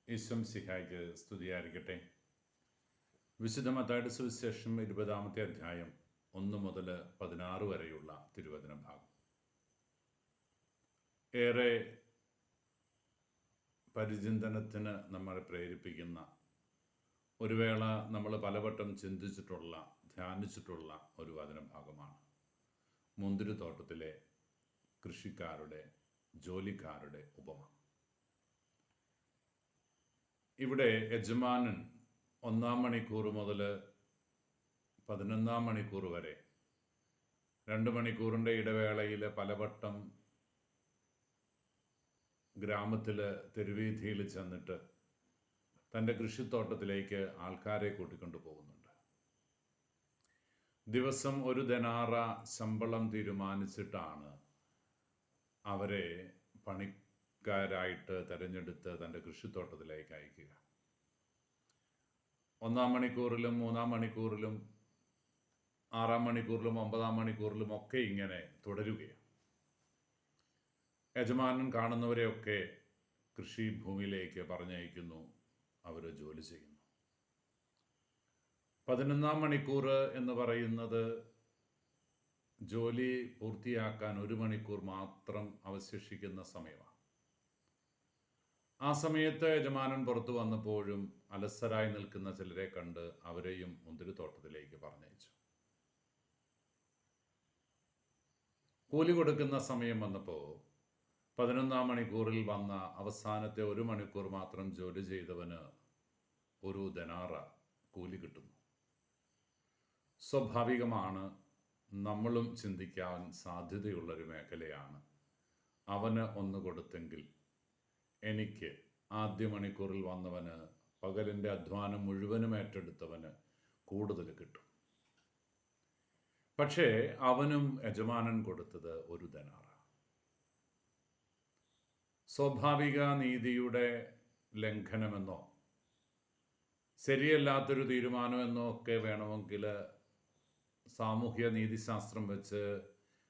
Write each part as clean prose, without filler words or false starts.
ഈശോം സിഹായ്ക്ക് സ്തുതിയായിരിക്കട്ടെ. വിശുദ്ധ മത്തായിയുടെ സുവിശേഷം 20-ാമത്തെ അധ്യായം 1 മുതൽ 16 വരെയുള്ള തിരുവചന ഭാഗം ഏറെ പരിചിന്തനത്തിന് നമ്മളെ പ്രേരിപ്പിക്കുന്ന, ഒരു വേള നമ്മൾ പലവട്ടം ചിന്തിച്ചിട്ടുള്ള, ധ്യാനിച്ചിട്ടുള്ള ഒരു വചനഭാഗമാണ്. മുന്തിരിത്തോട്ടത്തിലെ കൃഷിക്കാരുടെ, ജോലിക്കാരുടെ ഉപമ. ഇവിടെ യജമാനൻ 1-ാം മണിക്കൂർ മുതൽ 11-ാം മണിക്കൂർ വരെ 2 മണിക്കൂറിൻ്റെ ഇടവേളയിൽ പലവട്ടം ഗ്രാമത്തിൽ തെരുവീഥിയിൽ ചെന്നിട്ട് തൻ്റെ കൃഷിത്തോട്ടത്തിലേക്ക് ആൾക്കാരെ കൂട്ടിക്കൊണ്ടു പോകുന്നുണ്ട്. ദിവസം 1 ദനാറ ശമ്പളം തീരുമാനിച്ചിട്ടാണ് അവരെ പണിക്കാരായിട്ട് തിരഞ്ഞെടുത്ത് തൻ്റെ കൃഷിത്തോട്ടത്തിലേക്ക് അയക്കുക. 1-ാം മണിക്കൂറിലും 3-ാം മണിക്കൂറിലും 6-ാം മണിക്കൂറിലും 9-ാം മണിക്കൂറിലും ഒക്കെ ഇങ്ങനെ തുടരുകയാണ്. യജമാനൻ കാണുന്നവരെയൊക്കെ കൃഷിഭൂമിയിലേക്ക് പറഞ്ഞയക്കുന്നു, അവർ ജോലി ചെയ്യുന്നു. 11-ാം മണിക്കൂർ എന്ന് പറയുന്നത് ജോലി പൂർത്തിയാക്കാൻ 1 മണിക്കൂർ മാത്രം അവശേഷിക്കുന്ന സമയമാണ്. ആ സമയത്ത് യജമാനൻ പുറത്തു വന്നപ്പോഴും അലസരായി നിൽക്കുന്ന ചിലരെ കണ്ട് അവരെയും മുന്തിരിത്തോട്ടത്തിലേക്ക് പറഞ്ഞയച്ചു. കൂലി കൊടുക്കുന്ന സമയം വന്നപ്പോൾ 11-ാം മണിക്കൂറിൽ വന്ന അവസാനത്തെ 1 മണിക്കൂർ മാത്രം ജോലി ചെയ്തവന് 1 ദനാറ കൂലി കിട്ടുന്നു. സ്വാഭാവികമാണ്, നമ്മളും ചിന്തിക്കാൻ സാധ്യതയുള്ളൊരു മേഖലയാണ്. അവന് 1 കൊടുത്തെങ്കിൽ എനിക്ക് ആദ്യ മണിക്കൂറിൽ വന്നവന്, പകലിൻ്റെ അധ്വാനം മുഴുവനും ഏറ്റെടുത്തവന് കൂടുതൽ കിട്ടും. പക്ഷേ അവനും യജമാനൻ കൊടുത്തത് 1 ദനാറ. സ്വാഭാവിക നീതിയുടെ ലംഘനമെന്നോ ശരിയല്ലാത്തൊരു തീരുമാനമെന്നോ ഒക്കെ വേണമെങ്കിൽ സാമൂഹ്യ നീതിശാസ്ത്രം വെച്ച്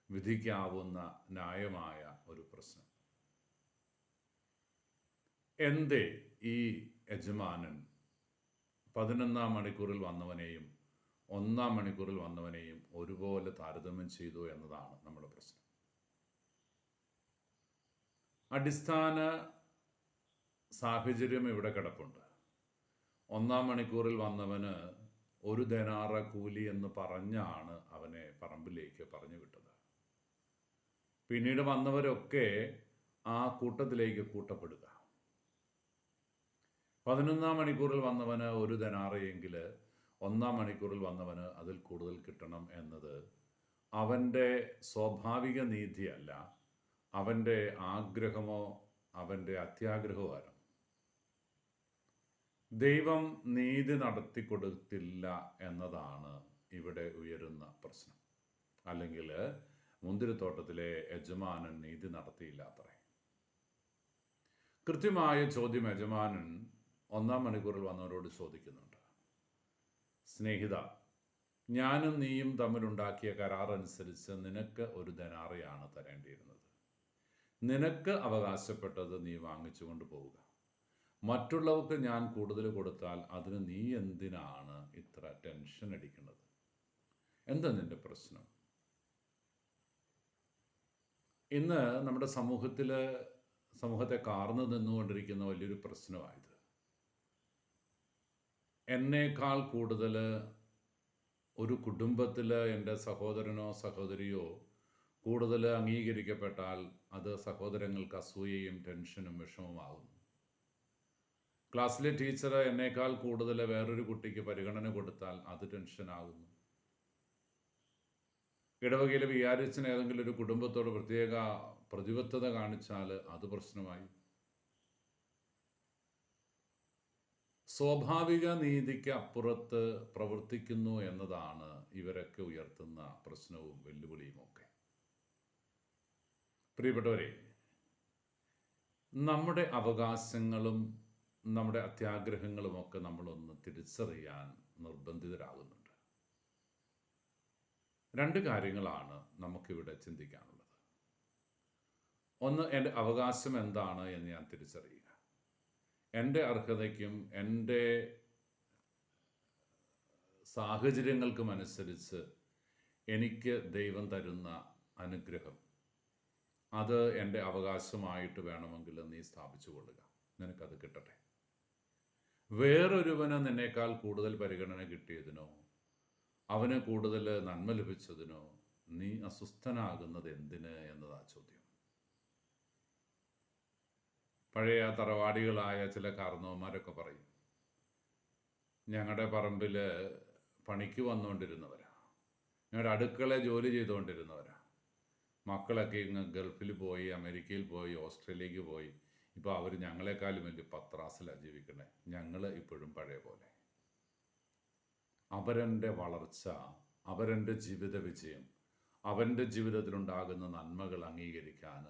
വിധിക്കാവുന്ന ന്യായമായ ഒരു പ്രശ്നം. എന്തേ ഈ യജമാനൻ 11-ാം മണിക്കൂറിൽ വന്നവനെയും 1-ാം മണിക്കൂറിൽ വന്നവനെയും ഒരുപോലെ താരതമ്യം ചെയ്തു എന്നതാണ് നമ്മുടെ പ്രശ്നം. അടിസ്ഥാന സാഹചര്യം ഇവിടെ കിടപ്പുണ്ട്. 1-ാം മണിക്കൂറിൽ വന്നവന് 1 ദനാറ കൂലി എന്ന് പറഞ്ഞാണ് അവനെ പറമ്പിലേക്ക് പറഞ്ഞു വിട്ടത്. പിന്നീട് വന്നവരൊക്കെ ആ കൂട്ടത്തിലേക്ക് കൂട്ടപ്പെടുക. 11-ാം മണിക്കൂറിൽ വന്നവന് 1 ദനാറയെങ്കിൽ 1-ാം മണിക്കൂറിൽ വന്നവന് അതിൽ കൂടുതൽ കിട്ടണം എന്നത് അവൻ്റെ സ്വാഭാവിക നീതിയല്ല, അവൻ്റെ ആഗ്രഹമോ അവൻ്റെ അത്യാഗ്രഹമോ ആണ്. ദൈവം നീതി നടത്തിക്കൊടുത്തില്ല എന്നതാണ് ഇവിടെ ഉയരുന്ന പ്രശ്നം. അല്ലെങ്കിൽ മുന്തിരിത്തോട്ടത്തിലെ യജമാനൻ നീതി നടത്തിയില്ലാത്രേ. കൃത്യമായ ചോദ്യം യജമാനൻ 1-ാം മണിക്കൂറിൽ വന്നവരോട് ചോദിക്കുന്നുണ്ട്. സ്നേഹിത, ഞാനും നീയും തമ്മിലുണ്ടാക്കിയ കരാർ അനുസരിച്ച് നിനക്ക് 1 ദനാറയാണ് തരേണ്ടിയിരുന്നത്. നിനക്ക് അവകാശപ്പെട്ടത് നീ വാങ്ങിച്ചു കൊണ്ട് പോവുക. മറ്റുള്ളവർക്ക് ഞാൻ കൂടുതൽ കൊടുത്താൽ അതിന് നീ എന്തിനാണ് ഇത്ര ടെൻഷൻ അടിക്കുന്നത്? എന്താ നിന്റെ പ്രശ്നം? ഇന്ന് നമ്മുടെ സമൂഹത്തെ കാർന്നു നിന്നുകൊണ്ടിരിക്കുന്ന വലിയൊരു പ്രശ്നമായത്. എന്നേക്കാൾ കൂടുതൽ ഒരു കുടുംബത്തിൽ എൻ്റെ സഹോദരനോ സഹോദരിയോ കൂടുതൽ അംഗീകരിക്കപ്പെട്ടാൽ അത് സഹോദരങ്ങൾക്ക് അസൂയയും ടെൻഷനും വിഷമമാകുന്നു. ക്ലാസ്സിലെ ടീച്ചർ എന്നേക്കാൾ കൂടുതൽ വേറൊരു കുട്ടിക്ക് പരിഗണന കൊടുത്താൽ അത് ടെൻഷനാകുന്നു. ഇടവകയിലെ വികാരിച്ചൻ ഏതെങ്കിലും ഒരു കുടുംബത്തോട് പ്രത്യേക പ്രതിബദ്ധത കാണിച്ചാൽ അത് പ്രശ്നമായി. സ്വാഭാവിക നീതിക്ക് അപ്പുറത്ത് പ്രവർത്തിക്കുന്നു എന്നതാണ് ഇവരൊക്കെ ഉയർത്തുന്ന പ്രശ്നവും വെല്ലുവിളിയും ഒക്കെ. പ്രിയപ്പെട്ടവരെ, നമ്മുടെ അവകാശങ്ങളും നമ്മുടെ അത്യാഗ്രഹങ്ങളുമൊക്കെ നമ്മളൊന്ന് തിരിച്ചറിയാൻ നിർബന്ധിതരാകുന്നുണ്ട്. 2 കാര്യങ്ങളാണ് നമുക്കിവിടെ ചിന്തിക്കാനുള്ളത്. ഒന്ന്, എൻ്റെ അവകാശം എന്താണ് എന്ന് ഞാൻ തിരിച്ചറിയുക. എൻ്റെ അർഹതയ്ക്കും എൻ്റെ സാഹചര്യങ്ങൾക്കും അനുസരിച്ച് എനിക്ക് ദൈവം തരുന്ന അനുഗ്രഹം, അത് എൻ്റെ അവകാശമായിട്ട് വേണമെങ്കിൽ നീ സ്ഥാപിച്ചു കൊള്ളുക. നിനക്കത് കിട്ടട്ടെ. വേറൊരുവന് നിന്നേക്കാൾ കൂടുതൽ പരിഗണന കിട്ടിയതിനോ അവന് കൂടുതൽ നന്മ ലഭിച്ചതിനോ നീ അസ്വസ്ഥനാകുന്നത് എന്തിന് എന്നതാ ചോദ്യം. പഴയ തറവാടികളായ ചില കാരണവന്മാരൊക്കെ പറയും, ഞങ്ങളുടെ പറമ്പിൽ പണിക്ക് വന്നുകൊണ്ടിരുന്നവരാ, ഞങ്ങളുടെ അടുക്കള ജോലി ചെയ്തുകൊണ്ടിരുന്നവരാ, മക്കളൊക്കെ ഇങ്ങ് ഗൾഫിൽ പോയി, അമേരിക്കയിൽ പോയി, ഓസ്ട്രേലിയക്ക് പോയി, ഇപ്പോൾ അവർ ഞങ്ങളെക്കാളും വലിയ പത്രാസിലാണ് ജീവിക്കണേ, ഞങ്ങൾ ഇപ്പോഴും പഴയ പോലെ. അവരൻ്റെ വളർച്ച, അവരൻ്റെ ജീവിത വിജയം, അവൻ്റെ ജീവിതത്തിലുണ്ടാകുന്ന നന്മകൾ അംഗീകരിക്കാൻ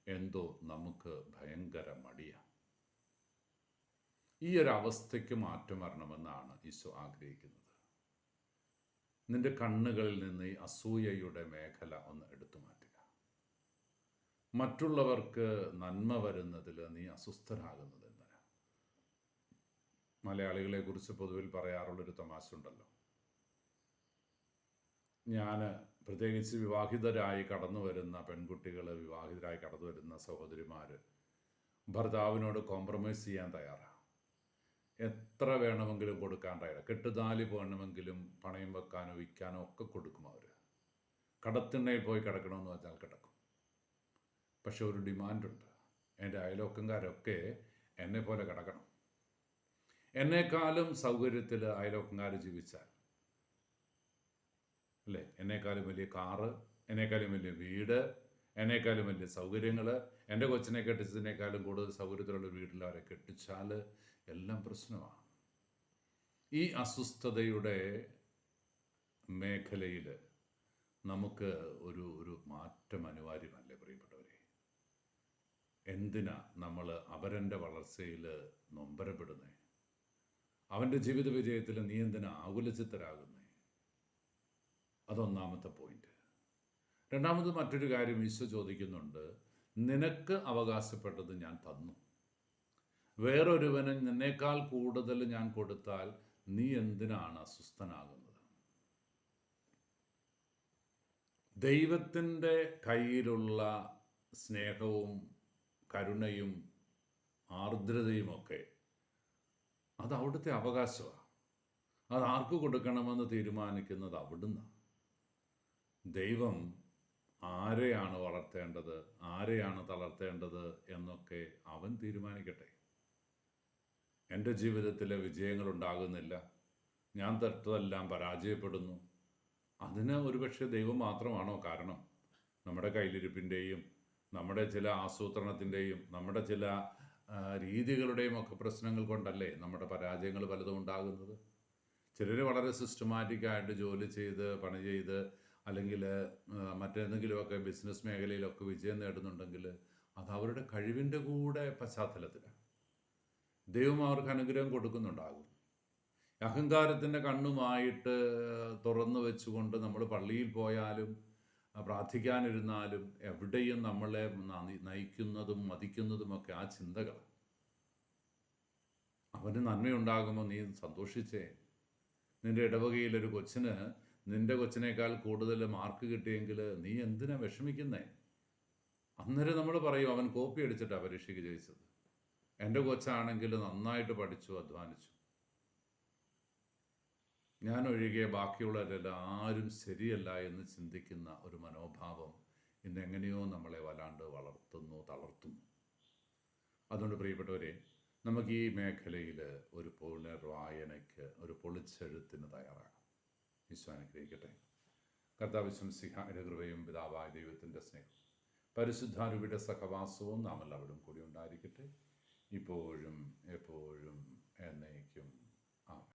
എന്തോ നമുക്ക് ഭയങ്കര മടിയാണ്. ഈ ഒരു അവസ്ഥയ്ക്ക് മാറ്റം വരണമെന്നാണ് ഈശോ ആഗ്രഹിക്കുന്നത്. നിന്റെ കണ്ണുകളിൽ നിന്ന് ഈ അസൂയയുടെ മേഖല ഒന്ന് എടുത്തു മാറ്റുക. മറ്റുള്ളവർക്ക് നന്മ വരുന്നതിൽ നീ അസ്വസ്ഥനാകുന്നത് എന്തിനാ? മലയാളികളെ കുറിച്ച് പൊതുവിൽ പറയാറുള്ളൊരു തമാശ ഉണ്ടല്ലോ. ഞാൻ പ്രത്യേകിച്ച് വിവാഹിതരായി കടന്നു വരുന്ന പെൺകുട്ടികൾ, വിവാഹിതരായി കടന്നു വരുന്ന സഹോദരിമാർ ഭർത്താവിനോട് കോംപ്രമൈസ് ചെയ്യാൻ തയ്യാറാണ്. എത്ര വേണമെങ്കിലും കൊടുക്കാൻ തയ്യാറാണ്. കെട്ടുതാലി വേണമെങ്കിലും പണയം വെക്കാനോ വിൽക്കാനോ ഒക്കെ കൊടുക്കും അവർ. കടത്തിണ്ണയിൽ പോയി കിടക്കണമെന്ന് വെച്ചാൽ കിടക്കും. പക്ഷെ ഒരു ഡിമാൻഡുണ്ട്. എൻ്റെ അയലോക്കംകാരൊക്കെ എന്നെ പോലെ കിടക്കണം. എന്നെക്കാളും സൗകര്യത്തിൽ അയലോക്കംകാർ ജീവിച്ചാൽ, അല്ലേ, എന്നെക്കാളും വലിയ കാറ്, എന്നെക്കാളും വലിയ വീട്, എന്നെക്കാളും വലിയ സൗകര്യങ്ങൾ, എൻ്റെ കൊച്ചിനെ കെട്ടിച്ചതിനേക്കാളും കൂടുതൽ സൗകര്യത്തിലുള്ള വീട്ടിൽ അവരെ കെട്ടിച്ചാൽ എല്ലാം പ്രശ്നമാണ്. ഈ അസ്വസ്ഥതയുടെ മേഖലയിൽ നമുക്ക് ഒരു മാറ്റം അനിവാര്യമല്ലേ പ്രിയപ്പെട്ടവരെ? എന്തിനാ നമ്മൾ അവരൻ്റെ വളർച്ചയിൽ നൊമ്പരപ്പെടുന്നേ? അവൻ്റെ ജീവിത വിജയത്തിൽ നീ എന്തിനാ ആകുലചിത്തരാകുന്നേ? അതൊന്നാമത്തെ പോയിന്റ്. രണ്ടാമത് മറ്റൊരു കാര്യം ഈശോ ചോദിക്കുന്നുണ്ട്, നിനക്ക് അവകാശപ്പെട്ടത് ഞാൻ തന്നു, വേറൊരുവന് നിന്നേക്കാൾ കൂടുതൽ ഞാൻ കൊടുത്താൽ നീ എന്തിനാണ് അസ്വസ്ഥനാകുന്നത്? ദൈവത്തിൻ്റെ കയ്യിലുള്ള സ്നേഹവും കരുണയും ആർദ്രതയുമൊക്കെ അത് അവിടുത്തെ അവകാശമാണ്. അത് ആർക്ക് കൊടുക്കണമെന്ന് തീരുമാനിക്കുന്നത് അവിടുന്ന്. ദൈവം ആരെയാണ് വളർത്തേണ്ടത്, ആരെയാണ് തളർത്തേണ്ടത് എന്നൊക്കെ അവൻ തീരുമാനിക്കട്ടെ. എൻ്റെ ജീവിതത്തിലെ വിജയങ്ങൾ ഉണ്ടാകുന്നില്ല, ഞാൻ തൊട്ടതെല്ലാം പരാജയപ്പെടുന്നു, അതിന് ഒരുപക്ഷെ ദൈവം മാത്രമാണോ കാരണം? നമ്മുടെ കയ്യിലിരിപ്പിൻ്റെയും നമ്മുടെ ചില ആസൂത്രണത്തിൻ്റെയും നമ്മുടെ ചില രീതികളുടെയും ഒക്കെ പ്രശ്നങ്ങൾ കൊണ്ടല്ലേ നമ്മുടെ പരാജയങ്ങൾ പലതും ഉണ്ടാകുന്നത്. ചിലർ വളരെ സിസ്റ്റമാറ്റിക്കായിട്ട് ജോലി ചെയ്ത് പണി ചെയ്ത് അല്ലെങ്കിൽ മറ്റേതെങ്കിലുമൊക്കെ ബിസിനസ് മേഖലയിലൊക്കെ വിജയം നേടുന്നുണ്ടെങ്കിൽ അത് അവരുടെ കഴിവിൻ്റെ കൂടെ പശ്ചാത്തലത്തിലാണ്. ദൈവം അവർക്ക് അനുഗ്രഹം കൊടുക്കുന്നുണ്ടാകും. അഹങ്കാരത്തിൻ്റെ കണ്ണുമായിട്ട് തുറന്നു വെച്ചുകൊണ്ട് നമ്മൾ പള്ളിയിൽ പോയാലും പ്രാർത്ഥിക്കാനിരുന്നാലും എവിടെയും നമ്മളെ നയിക്കുന്നതും മതിക്കുന്നതുമൊക്കെ ആ ചിന്തകൾ. അവന് നന്മയുണ്ടാകുമ്പോൾ നീ സന്തോഷിച്ചേ. നിൻ്റെ ഇടവകയിലൊരു കൊച്ചിന് നിൻ്റെ കൊച്ചിനേക്കാൾ കൂടുതൽ മാർക്ക് കിട്ടിയെങ്കിൽ നീ എന്തിനാ വിഷമിക്കുന്നേ? അന്നേരം നമ്മൾ പറയും അവൻ കോപ്പി അടിച്ചിട്ടാണ് പരീക്ഷയ്ക്ക് ജയിച്ചത്, എൻ്റെ കൊച്ചാണെങ്കിൽ നന്നായിട്ട് പഠിച്ചു അധ്വാനിച്ചു, ഞാനൊഴികെ ബാക്കിയുള്ളവരെല്ലാം ആരും ശരിയല്ല എന്ന് ചിന്തിക്കുന്ന ഒരു മനോഭാവം ഇന്നെങ്ങനെയോ നമ്മളെ വല്ലാണ്ട് തളർത്തുന്നു. അതുകൊണ്ട് പ്രിയപ്പെട്ടവരെ, നമുക്ക് ഈ മേഖലയിൽ ഒരു പുനർവായനയ്ക്ക്, ഒരു പൊളിച്ചെഴുത്തിന് തയ്യാറാകാം. ഈശോ അനുഗ്രഹിക്കട്ടെ. കർത്താവ് മിശിഹായുടെ കൃപയും പിതാവായ ദൈവത്തിൻ്റെ സ്നേഹം പരിശുദ്ധാരൂപിയുടെ സഹവാസവും നാം എല്ലാവരും കൂടി ഉണ്ടായിരിക്കട്ടെ, ഇപ്പോഴും എപ്പോഴും എന്നേക്കും. ആമേൻ.